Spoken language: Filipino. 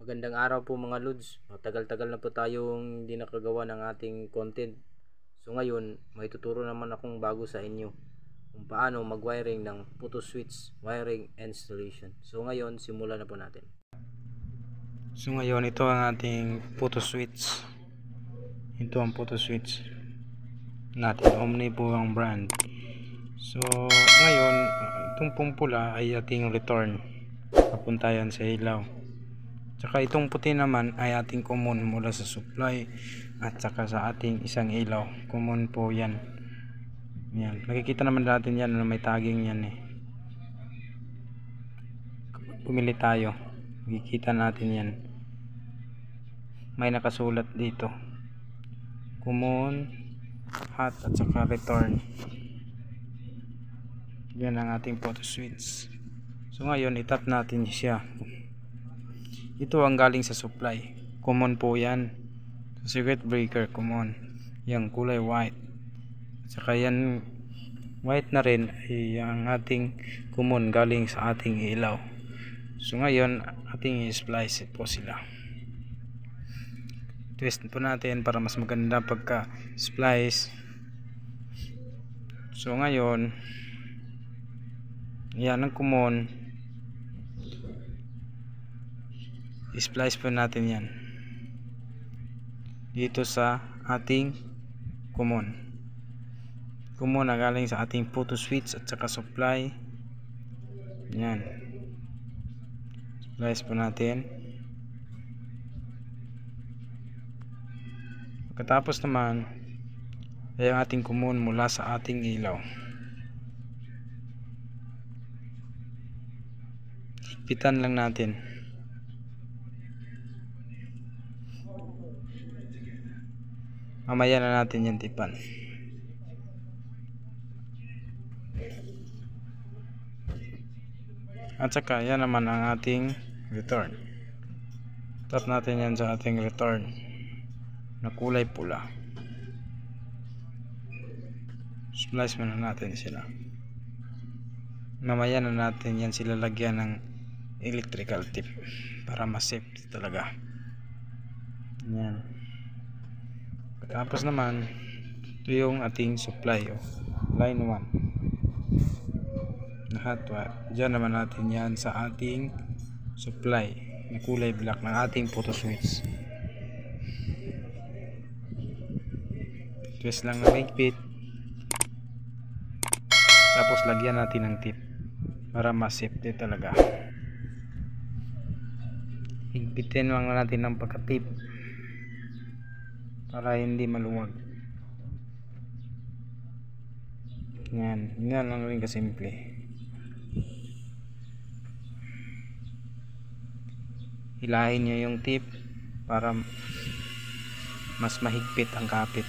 Magandang araw po mga Lods. Matagal-tagal na po tayong hindi nakagawa ng ating content. So ngayon, may tuturo naman akong bago sa inyo kung paano mag-wiring ng photo switch wiring installation. So ngayon, simulan na po natin. So ngayon, ito ang ating photo switch. Ito ang photo switch natin. Omni po ang brand. So ngayon, itong pumpula ay ating return. Papunta yan sa ilaw. Tsaka itong puti naman ay ating common mula sa supply at saka sa ating isang ilaw. Common po yan. Yan. Nakikita naman natin yan na may tagging yan eh. Pumili tayo. Makikita natin yan. May nakasulat dito. Common, hot at saka return. Yan ang ating photo switch. So ngayon itap natin siya. Ito ang galing sa supply. Common po yan. Circuit breaker common. Yang kulay white. Saka yan white na rin ay ang ating common galing sa ating ilaw. So ngayon ating i-splice po sila. Twist po natin para mas maganda pagka splice. So ngayon yan ang common. I-splice po natin yan dito sa ating common na galing sa ating photo switch at saka supply. Yan, splice po natin. Pagkatapos naman ay ang ating common mula sa ating ilaw. Higpitan lang natin. Mamaya na natin yan tipan. At saka yan naman ang ating return. Tap natin yan sa ating return na kulay pula. Splice muna natin sila. Mamaya na natin yan sila lagyan ng electrical tip para mas safety talaga. Yan. Tapos naman ito yung ating supply line 1 na hot wire. Diyan naman natin yan sa ating supply na kulay black ng ating photo switch. Twist lang na higpit, tapos lagyan natin ng tip para mas safety talaga. Higpitin lang natin ng pagka-tip para hindi maluwag. Yan lang rin kasimple. Hilahin nyo yung tip para mas mahigpit ang kapit.